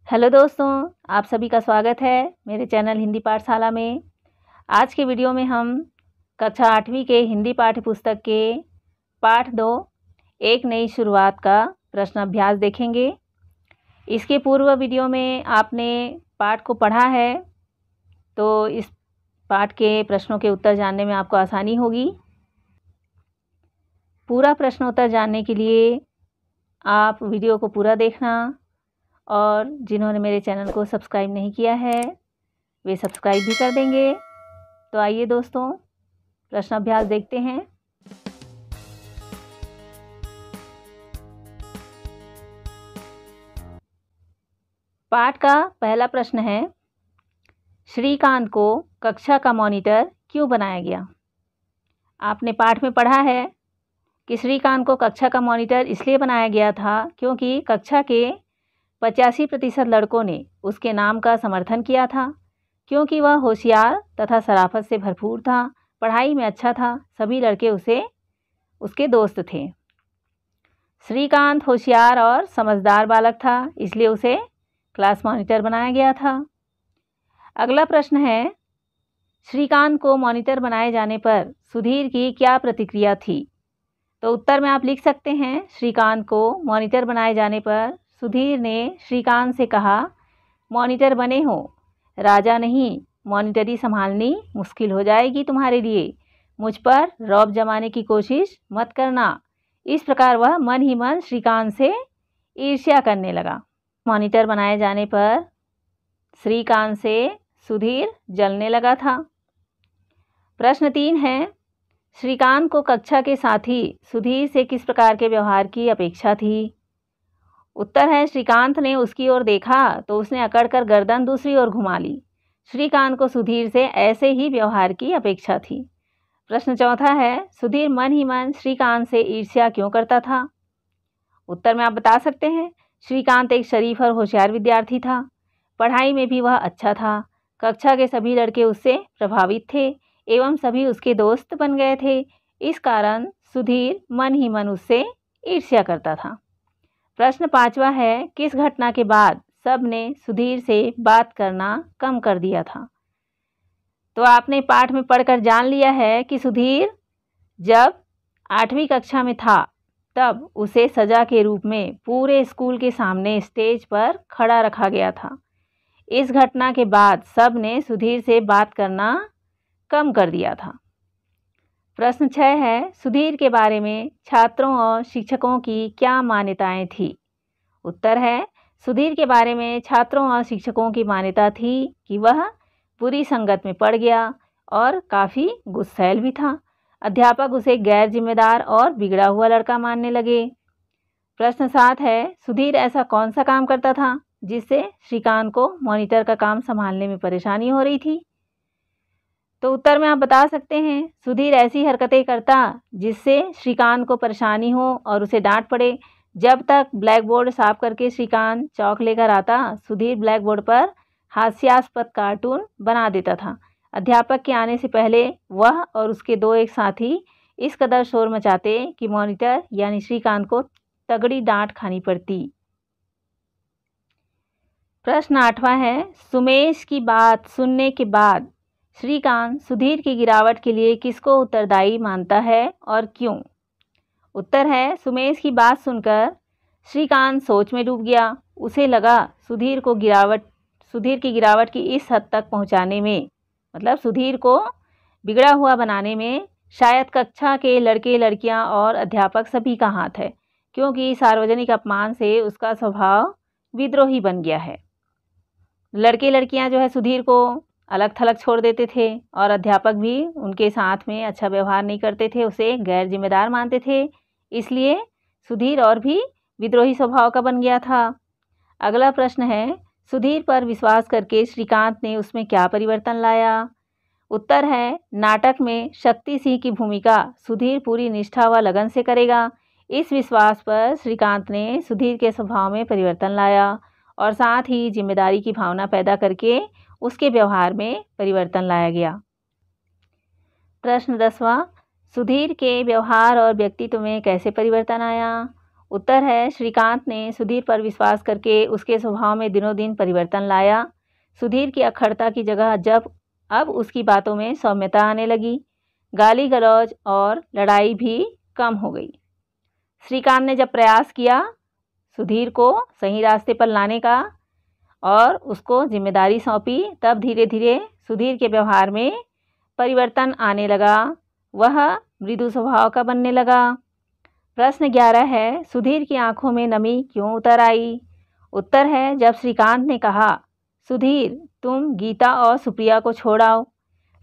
Hello दोस्तों, आप सभी का स्वागत है मेरे चैनल हिंदी पाठशाला में। आज के वीडियो में हम कक्षा 8वीं के हिंदी पाठ्य पुस्तक के पाठ 2 एक नई शुरुआत का प्रश्न अभ्यास देखेंगे। इसके पूर्व वीडियो में आपने पाठ को पढ़ा है, तो इस पाठ के प्रश्नों के उत्तर जानने में आपको आसानी होगी। पूरा प्रश्न उत्तर जानने के लिए आप वीडियो को पूरा देखना, और जिन्होंने मेरे चैनल को सब्सक्राइब नहीं किया है वे सब्सक्राइब भी कर देंगे। तो आइए दोस्तों, प्रश्न अभ्यास देखते हैं। पाठ का पहला प्रश्न है, श्रीकांत को कक्षा का मॉनिटर क्यों बनाया गया। आपने पाठ में पढ़ा है कि श्रीकांत को कक्षा का मॉनिटर इसलिए बनाया गया था क्योंकि कक्षा के 85% लड़कों ने उसके नाम का समर्थन किया था, क्योंकि वह होशियार तथा शराफत से भरपूर था, पढ़ाई में अच्छा था, सभी लड़के उसके दोस्त थे। श्रीकांत होशियार और समझदार बालक था, इसलिए उसे क्लास मॉनिटर बनाया गया था। अगला प्रश्न है, श्रीकांत को मॉनिटर बनाए जाने पर सुधीर की क्या प्रतिक्रिया थी। तो उत्तर में आप लिख सकते हैं, श्रीकांत को मॉनिटर बनाए जाने पर सुधीर ने श्रीकांत से कहा, मॉनिटर बने हो, राजा नहीं, मॉनिटरी संभालनी मुश्किल हो जाएगी तुम्हारे लिए, मुझ पर रौब जमाने की कोशिश मत करना। इस प्रकार वह मन ही मन श्रीकांत से ईर्ष्या करने लगा। मॉनिटर बनाए जाने पर श्रीकांत से सुधीर जलने लगा था। प्रश्न 3 है, श्रीकांत को कक्षा के साथी सुधीर से किस प्रकार के व्यवहार की अपेक्षा थी। उत्तर है, श्रीकांत ने उसकी ओर देखा तो उसने अकड़कर गर्दन दूसरी ओर घुमा ली। श्रीकांत को सुधीर से ऐसे ही व्यवहार की अपेक्षा थी। प्रश्न 4 है, सुधीर मन ही मन श्रीकांत से ईर्ष्या क्यों करता था। उत्तर में आप बता सकते हैं, श्रीकांत एक शरीफ और होशियार विद्यार्थी था, पढ़ाई में भी वह अच्छा था, कक्षा के सभी लड़के उससे प्रभावित थे एवं सभी उसके दोस्त बन गए थे। इस कारण सुधीर मन ही मन उससे ईर्ष्या करता था। प्रश्न 5 है, किस घटना के बाद सब ने सुधीर से बात करना कम कर दिया था। तो आपने पाठ में पढ़कर जान लिया है कि सुधीर जब 8वीं कक्षा में था तब उसे सजा के रूप में पूरे स्कूल के सामने स्टेज पर खड़ा रखा गया था। इस घटना के बाद सब ने सुधीर से बात करना कम कर दिया था। प्रश्न 6 है, सुधीर के बारे में छात्रों और शिक्षकों की क्या मान्यताएं थी। उत्तर है, सुधीर के बारे में छात्रों और शिक्षकों की मान्यता थी कि वह बुरी संगत में पड़ गया और काफ़ी गुस्सैल भी था। अध्यापक उसे गैर जिम्मेदार और बिगड़ा हुआ लड़का मानने लगे। प्रश्न 7 है, सुधीर ऐसा कौन सा काम करता था जिससे श्रीकांत को मॉनिटर का काम संभालने में परेशानी हो रही थी। तो उत्तर में आप बता सकते हैं, सुधीर ऐसी हरकतें करता जिससे श्रीकांत को परेशानी हो और उसे डांट पड़े। जब तक ब्लैक बोर्ड साफ करके श्रीकांत चौक लेकर आता, सुधीर ब्लैक बोर्ड पर हास्यास्पद कार्टून बना देता था। अध्यापक के आने से पहले वह और उसके 2 एक साथी इस कदर शोर मचाते कि मॉनिटर यानी श्रीकांत को तगड़ी डांट खानी पड़ती। प्रश्न 8 है, सुमेश की बात सुनने के बाद श्रीकांत सुधीर की गिरावट के लिए किसको उत्तरदायी मानता है और क्यों। उत्तर है, सुमेश की बात सुनकर श्रीकांत सोच में डूब गया। उसे लगा सुधीर की गिरावट की इस हद तक पहुंचाने में, मतलब सुधीर को बिगड़ा हुआ बनाने में शायद कक्षा के लड़के लड़कियां और अध्यापक सभी का हाथ है, क्योंकि सार्वजनिक अपमान से उसका स्वभाव विद्रोही बन गया है। लड़के लड़कियां जो है सुधीर को अलग थलग छोड़ देते थे और अध्यापक भी उनके साथ में अच्छा व्यवहार नहीं करते थे, उसे गैर जिम्मेदार मानते थे। इसलिए सुधीर और भी विद्रोही स्वभाव का बन गया था। अगला प्रश्न है, सुधीर पर विश्वास करके श्रीकांत ने उसमें क्या परिवर्तन लाया। उत्तर है, नाटक में शक्ति सिंह की भूमिका सुधीर पूरी निष्ठा व लगन से करेगा। इस विश्वास पर श्रीकांत ने सुधीर के स्वभाव में परिवर्तन लाया और साथ ही जिम्मेदारी की भावना पैदा करके उसके व्यवहार में परिवर्तन लाया गया। प्रश्न 10, सुधीर के व्यवहार और व्यक्तित्व में कैसे परिवर्तन आया। उत्तर है श्रीकांत ने सुधीर पर विश्वास करके उसके स्वभाव में दिनों दिन परिवर्तन लाया। सुधीर की अक्खड़ता की जगह अब उसकी बातों में सौम्यता आने लगी। गाली गलौज और लड़ाई भी कम हो गई। श्रीकांत ने जब प्रयास किया सुधीर को सही रास्ते पर लाने का और उसको जिम्मेदारी सौंपी, तब धीरे धीरे सुधीर के व्यवहार में परिवर्तन आने लगा। वह मृदु स्वभाव का बनने लगा। प्रश्न 11 है, सुधीर की आंखों में नमी क्यों उतर आई? उत्तर है, जब श्रीकांत ने कहा, सुधीर तुम गीता और सुप्रिया को छोड़ आओ।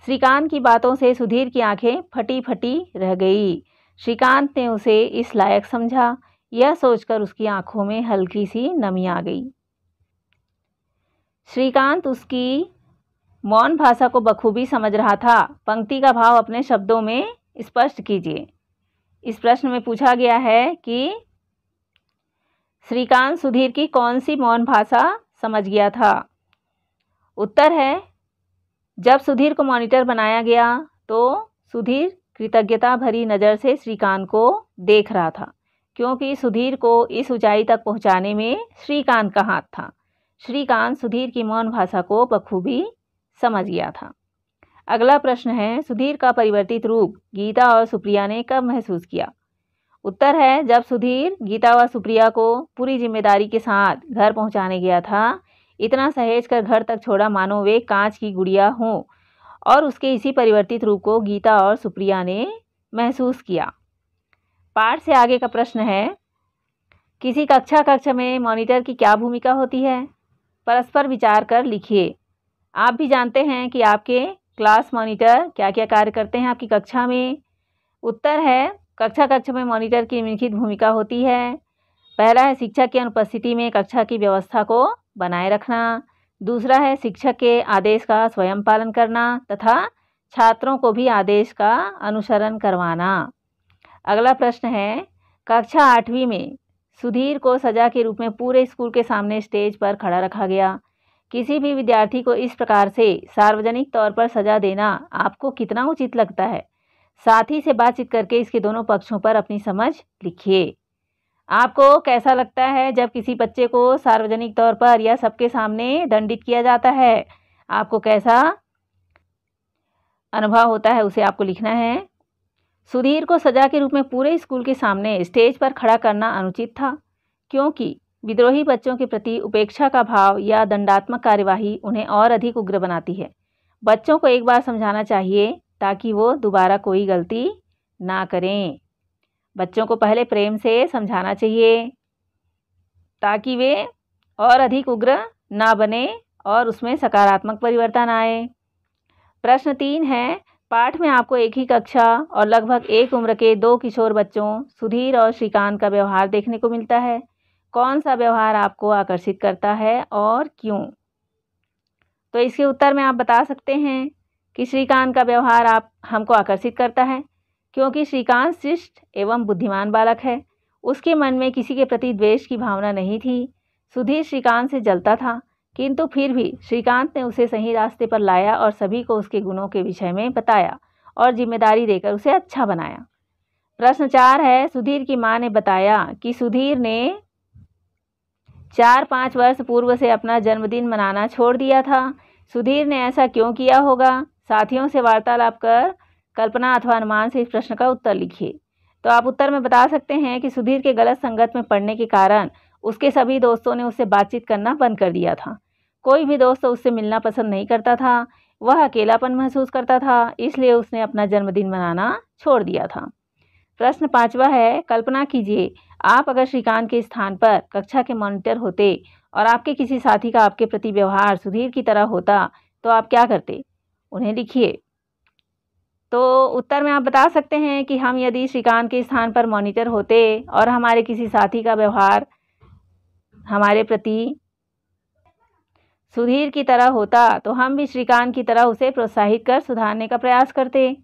श्रीकांत की बातों से सुधीर की आंखें फटी फटी रह गई। श्रीकांत ने उसे इस लायक समझा, यह सोचकर उसकी आंखों में हल्की सी नमी आ गई। श्रीकांत उसकी मौन भाषा को बखूबी समझ रहा था। पंक्ति का भाव अपने शब्दों में स्पष्ट कीजिए। इस प्रश्न में पूछा गया है कि श्रीकांत सुधीर की कौन सी मौन भाषा समझ गया था? उत्तर है, जब सुधीर को मॉनिटर बनाया गया तो सुधीर कृतज्ञता भरी नज़र से श्रीकांत को देख रहा था, क्योंकि सुधीर को इस ऊंचाई तक पहुंचाने में श्रीकांत का हाथ था। श्रीकांत सुधीर की मौन भाषा को बखूबी समझ गया था। अगला प्रश्न है, सुधीर का परिवर्तित रूप गीता और सुप्रिया ने कब महसूस किया? उत्तर है, जब सुधीर गीता व सुप्रिया को पूरी जिम्मेदारी के साथ घर पहुंचाने गया था। इतना सहेज कर घर तक छोड़ा मानो वे कांच की गुड़िया हों, और उसके इसी परिवर्तित रूप को गीता और सुप्रिया ने महसूस किया। पाठ से आगे का प्रश्न है, किसी कक्षा में मॉनिटर की क्या भूमिका होती है? परस्पर विचार कर लिखिए। आप भी जानते हैं कि आपके क्लास मॉनिटर क्या क्या कार्य करते हैं आपकी कक्षा में। उत्तर है, कक्षा में मॉनिटर की निम्नलिखित भूमिका होती है। पहला है, शिक्षक की अनुपस्थिति में कक्षा की व्यवस्था को बनाए रखना। दूसरा है, शिक्षक के आदेश का स्वयं पालन करना तथा छात्रों को भी आदेश का अनुसरण करवाना। अगला प्रश्न है, कक्षा 8वीं में सुधीर को सजा के रूप में पूरे स्कूल के सामने स्टेज पर खड़ा रखा गया। किसी भी विद्यार्थी को इस प्रकार से सार्वजनिक तौर पर सजा देना आपको कितना उचित लगता है? साथी से बातचीत करके इसके दोनों पक्षों पर अपनी समझ लिखिए। आपको कैसा लगता है जब किसी बच्चे को सार्वजनिक तौर पर या सबके सामने दंडित किया जाता है? आपको कैसा अनुभव होता है, उसे आपको लिखना है। सुधीर को सजा के रूप में पूरे स्कूल के सामने स्टेज पर खड़ा करना अनुचित था, क्योंकि विद्रोही बच्चों के प्रति उपेक्षा का भाव या दंडात्मक कार्यवाही उन्हें और अधिक उग्र बनाती है। बच्चों को एक बार समझाना चाहिए ताकि वो दोबारा कोई गलती ना करें। बच्चों को पहले प्रेम से समझाना चाहिए ताकि वे और अधिक उग्र ना बने और उसमें सकारात्मक परिवर्तन आए। प्रश्न 3 है, पाठ में आपको एक ही कक्षा और लगभग एक उम्र के 2 किशोर बच्चों सुधीर और श्रीकांत का व्यवहार देखने को मिलता है। कौन सा व्यवहार आपको आकर्षित करता है और क्यों? तो इसके उत्तर में आप बता सकते हैं कि श्रीकांत का व्यवहार हमको आकर्षित करता है क्योंकि श्रीकांत शिष्ट एवं बुद्धिमान बालक है। उसके मन में किसी के प्रति द्वेष की भावना नहीं थी। सुधीर श्रीकांत से जलता था, किंतु फिर भी श्रीकांत ने उसे सही रास्ते पर लाया और सभी को उसके गुणों के विषय में बताया और जिम्मेदारी देकर उसे अच्छा बनाया। प्रश्न 4 है, सुधीर की मां ने बताया कि सुधीर ने 4-5 वर्ष पूर्व से अपना जन्मदिन मनाना छोड़ दिया था। सुधीर ने ऐसा क्यों किया होगा? साथियों से वार्तालाप कर कल्पना अथवा अनुमान से इस प्रश्न का उत्तर लिखिए। तो आप उत्तर में बता सकते हैं कि सुधीर के गलत संगत में पड़ने के कारण उसके सभी दोस्तों ने उससे बातचीत करना बंद कर दिया था। कोई भी दोस्त उससे मिलना पसंद नहीं करता था। वह अकेलापन महसूस करता था, इसलिए उसने अपना जन्मदिन मनाना छोड़ दिया था। प्रश्न 5वां है, कल्पना कीजिए आप अगर श्रीकांत के स्थान पर कक्षा के मॉनिटर होते और आपके किसी साथी का आपके प्रति व्यवहार सुधीर की तरह होता तो आप क्या करते? उन्हें लिखिए। तो उत्तर में आप बता सकते हैं कि हम यदि श्रीकांत के स्थान पर मॉनिटर होते और हमारे किसी साथी का व्यवहार हमारे प्रति सुधीर की तरह होता तो हम भी श्रीकांत की तरह उसे प्रोत्साहित कर सुधारने का प्रयास करते।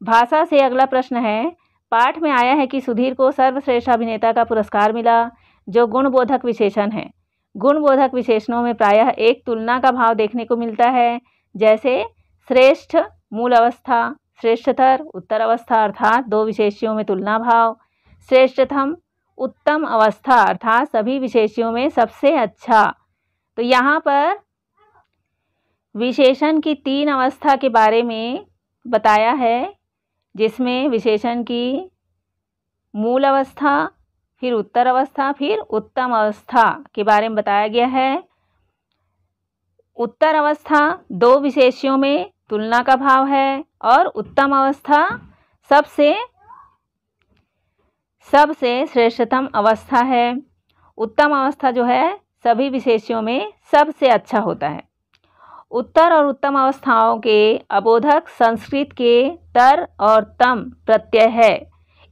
भाषा से अगला प्रश्न है, पाठ में आया है कि सुधीर को सर्वश्रेष्ठ अभिनेता का पुरस्कार मिला, जो गुणबोधक विशेषण है। गुणबोधक विशेषणों में प्रायः एक तुलना का भाव देखने को मिलता है, जैसे श्रेष्ठ मूल अवस्था, श्रेष्ठतर उत्तर अवस्था अर्थात 2 विशेष्यों में तुलना भाव, श्रेष्ठतम उत्तम अवस्था अर्थात सभी विशेष्यों में सबसे अच्छा। तो यहाँ पर विशेषण की 3 अवस्था के बारे में बताया है, जिसमें विशेषण की मूल अवस्था, फिर उत्तर अवस्था, फिर उत्तम अवस्था के बारे में बताया गया है। उत्तर अवस्था 2 विशेष्यों में तुलना का भाव है और उत्तम अवस्था सबसे श्रेष्ठतम अवस्था है। उत्तम अवस्था जो है सभी विशेष्यों में सबसे अच्छा होता है। उत्तर और उत्तम अवस्थाओं के अबोधक संस्कृत के तर और तम प्रत्यय है।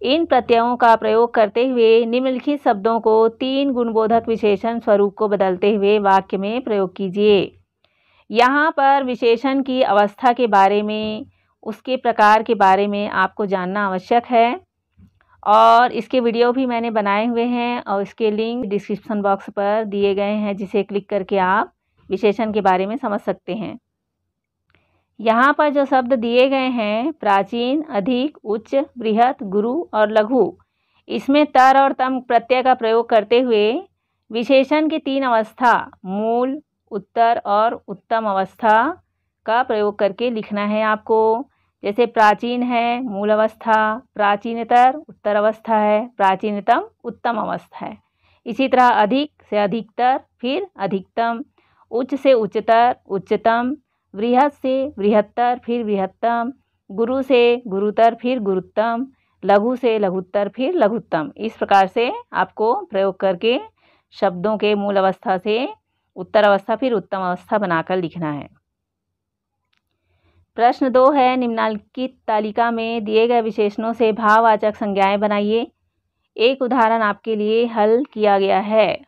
इन प्रत्ययों का प्रयोग करते हुए निम्नलिखित शब्दों को 3 गुणबोधक विशेषण स्वरूप को बदलते हुए वाक्य में प्रयोग कीजिए। यहाँ पर विशेषण की अवस्था के बारे में, उसके प्रकार के बारे में आपको जानना आवश्यक है और इसके वीडियो भी मैंने बनाए हुए हैं और इसके लिंक डिस्क्रिप्शन बॉक्स पर दिए गए हैं, जिसे क्लिक करके आप विशेषण के बारे में समझ सकते हैं। यहाँ पर जो शब्द दिए गए हैं प्राचीन, अधिक, उच्च, बृहत, गुरु और लघु, इसमें तर और तम प्रत्यय का प्रयोग करते हुए विशेषण की 3 अवस्था मूल, उत्तर और उत्तम अवस्था का प्रयोग करके लिखना है आपको। जैसे प्राचीन है मूल अवस्था, प्राचीनतर उत्तर अवस्था है, प्राचीनतम उत्तम अवस्था है। इसी तरह अधिक से अधिकतर, फिर अधिकतम, उच्च से उच्चतर, उच्चतम, बृहत से बृहत्तर, फिर बृहत्तम, गुरु से गुरुतर, फिर गुरुत्तम, लघु से लघुत्तर, फिर लघुत्तम। इस प्रकार से आपको प्रयोग करके शब्दों के मूल अवस्था से उत्तर अवस्था फिर उत्तम अवस्था बनाकर लिखना है। प्रश्न 2 है, निम्नलिखित तालिका में दिए गए विशेषणों से भाववाचक संज्ञाएं बनाइए। एक उदाहरण आपके लिए हल किया गया है।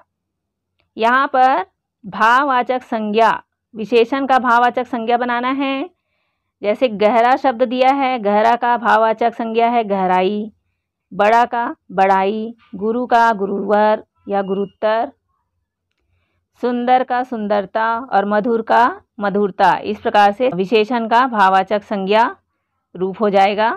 यहाँ पर भाववाचक संज्ञा, विशेषण का भाववाचक संज्ञा बनाना है। जैसे गहरा शब्द दिया है, गहरा का भाववाचक संज्ञा है गहराई, बड़ा का बड़ाई, गुरु का गुरुवर या गुरुत्तर, सुंदर का सुंदरता और मधुर का मधुरता। इस प्रकार से विशेषण का भाववाचक संज्ञा रूप हो जाएगा।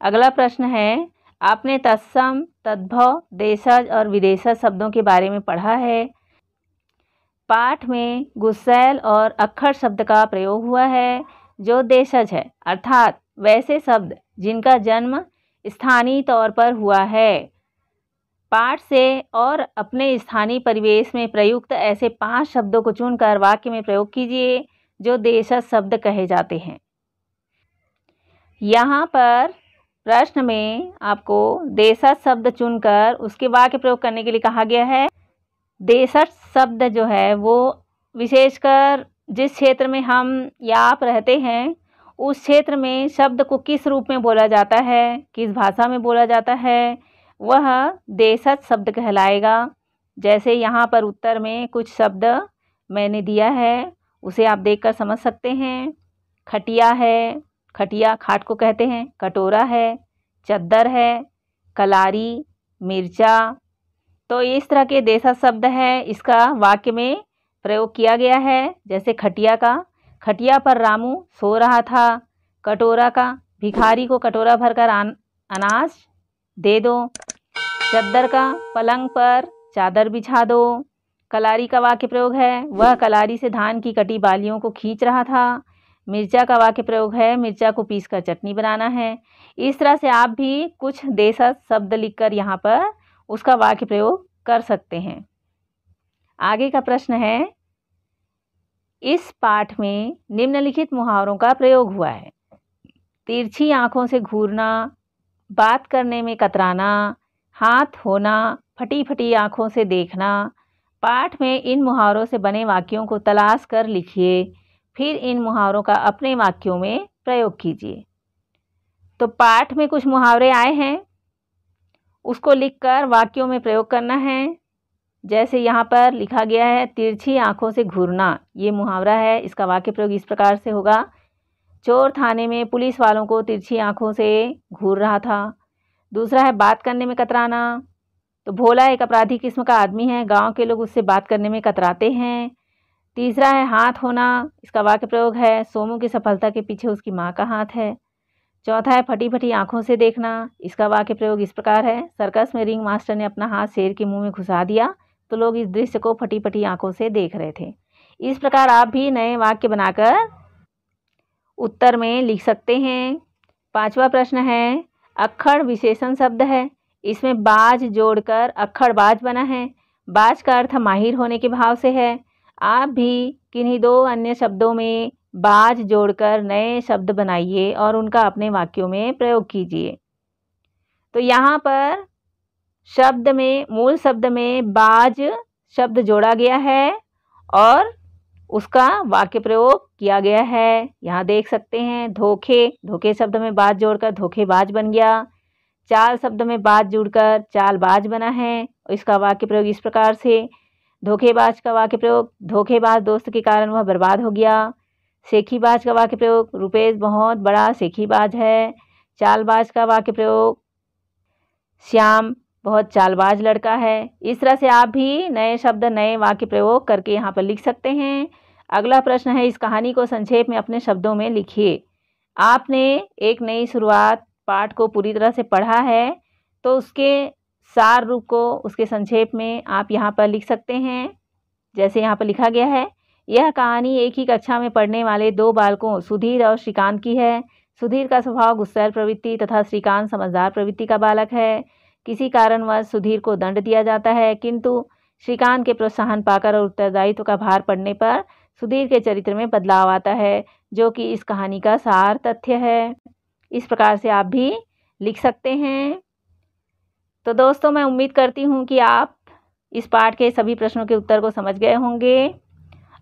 अगला प्रश्न है, आपने तत्सम, तद्भव, देशज और विदेशज शब्दों के बारे में पढ़ा है। पाठ में गुस्सैल और अक्खर शब्द का प्रयोग हुआ है जो देशज है, अर्थात वैसे शब्द जिनका जन्म स्थानीय तौर पर हुआ है। पाठ से और अपने स्थानीय परिवेश में प्रयुक्त ऐसे 5 शब्दों को चुनकर वाक्य में प्रयोग कीजिए जो देशज शब्द कहे जाते हैं। यहाँ पर प्रश्न में आपको देशज शब्द चुनकर उसके वाक्य प्रयोग करने के लिए कहा गया है। देशज शब्द जो है वो विशेषकर जिस क्षेत्र में हम या आप रहते हैं उस क्षेत्र में शब्द को किस रूप में बोला जाता है, किस भाषा में बोला जाता है, वह देशज शब्द कहलाएगा। जैसे यहाँ पर उत्तर में कुछ शब्द मैंने दिया है, उसे आप देखकर समझ सकते हैं। खटिया है, खटिया खाट को कहते हैं। कटोरा है, चद्दर है, कलारी, मिर्चा। तो इस तरह के देशज शब्द है, इसका वाक्य में प्रयोग किया गया है। जैसे खटिया का, खटिया पर रामू सो रहा था। कटोरा का, भिखारी को कटोरा भरकर अनाज दे दो। चद्दर का, पलंग पर चादर बिछा दो। कलारी का वाक्य प्रयोग है, वह कलारी से धान की कटी बालियों को खींच रहा था। मिर्चा का वाक्य प्रयोग है, मिर्चा को पीसकर चटनी बनाना है। इस तरह से आप भी कुछ देशज शब्द लिखकर यहाँ पर उसका वाक्य प्रयोग कर सकते हैं। आगे का प्रश्न है, इस पाठ में निम्नलिखित मुहावरों का प्रयोग हुआ है। तिरछी आंखों से घूरना, बात करने में कतराना, हाथ होना, फटी फटी आंखों से देखना। पाठ में इन मुहावरों से बने वाक्यों को तलाश कर लिखिए, फिर इन मुहावरों का अपने वाक्यों में प्रयोग कीजिए। तो पाठ में कुछ मुहावरे आए हैं, उसको लिखकर वाक्यों में प्रयोग करना है। जैसे यहाँ पर लिखा गया है, तिरछी आंखों से घूरना, ये मुहावरा है। इसका वाक्य प्रयोग इस प्रकार से होगा, चोर थाने में पुलिस वालों को तिरछी आंखों से घूर रहा था। दूसरा है बात करने में कतराना, तो भोला एक अपराधी किस्म का आदमी है, गांव के लोग उससे बात करने में कतराते हैं। तीसरा है हाथ होना, इसका वाक्य प्रयोग है, सोमू की सफलता के पीछे उसकी माँ का हाथ है। चौथा है फटी फटी आँखों से देखना। इसका वाक्य प्रयोग इस प्रकार है, सर्कस में रिंग मास्टर ने अपना हाथ शेर के मुंह में घुसा दिया तो लोग इस दृश्य को फटी फटी आँखों से देख रहे थे। इस प्रकार आप भी नए वाक्य बनाकर उत्तर में लिख सकते हैं। पांचवा प्रश्न है, अक्खड़ विशेषण शब्द है, इसमें बाज जोड़कर अक्खड़ बाज बना है। बाज का अर्थ माहिर होने के भाव से है। आप भी किन्हीं दो अन्य शब्दों में बाज जोड़कर नए शब्द बनाइए और उनका अपने वाक्यों में प्रयोग कीजिए। तो यहाँ पर शब्द में, मूल शब्द में बाज शब्द जोड़ा गया है और उसका वाक्य प्रयोग किया गया है। यहाँ देख सकते हैं, धोखे, धोखे शब्द में बाज जोड़कर धोखेबाज बन गया। चाल शब्द में बाज जुड़कर चालबाज बना है। इसका वाक्य प्रयोग इस प्रकार से, धोखेबाज का वाक्य प्रयोग, धोखेबाज दोस्त के कारण वह बर्बाद हो गया। सेखीबाज का वाक्य प्रयोग, रुपेश बहुत बड़ा सेखीबाज है। चालबाज का वाक्य प्रयोग, श्याम बहुत चालबाज लड़का है। इस तरह से आप भी नए शब्द, नए वाक्य प्रयोग करके यहाँ पर लिख सकते हैं। अगला प्रश्न है, इस कहानी को संक्षेप में अपने शब्दों में लिखिए। आपने एक नई शुरुआत पाठ को पूरी तरह से पढ़ा है तो उसके सार रूप को उसके संक्षेप में आप यहाँ पर लिख सकते हैं। जैसे यहाँ पर लिखा गया है, यह कहानी एक ही कक्षा में पढ़ने वाले दो बालकों सुधीर और श्रीकांत की है। सुधीर का स्वभाव गुस्सैल प्रवृत्ति तथा श्रीकांत समझदार प्रवृत्ति का बालक है। किसी कारणवश सुधीर को दंड दिया जाता है, किंतु श्रीकांत के प्रोत्साहन पाकर और उत्तरदायित्व का भार पड़ने पर सुधीर के चरित्र में बदलाव आता है, जो कि इस कहानी का सार तथ्य है। इस प्रकार से आप भी लिख सकते हैं। तो दोस्तों, मैं उम्मीद करती हूँ कि आप इस पाठ के सभी प्रश्नों के उत्तर को समझ गए होंगे।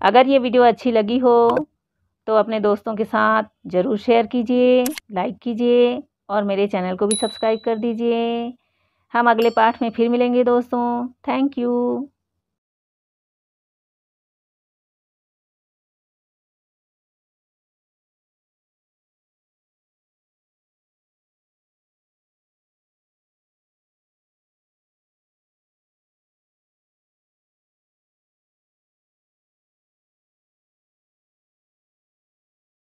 अगर ये वीडियो अच्छी लगी हो तो अपने दोस्तों के साथ ज़रूर शेयर कीजिए, लाइक कीजिए और मेरे चैनल को भी सब्सक्राइब कर दीजिए। हम अगले पाठ में फिर मिलेंगे दोस्तों। Thank you.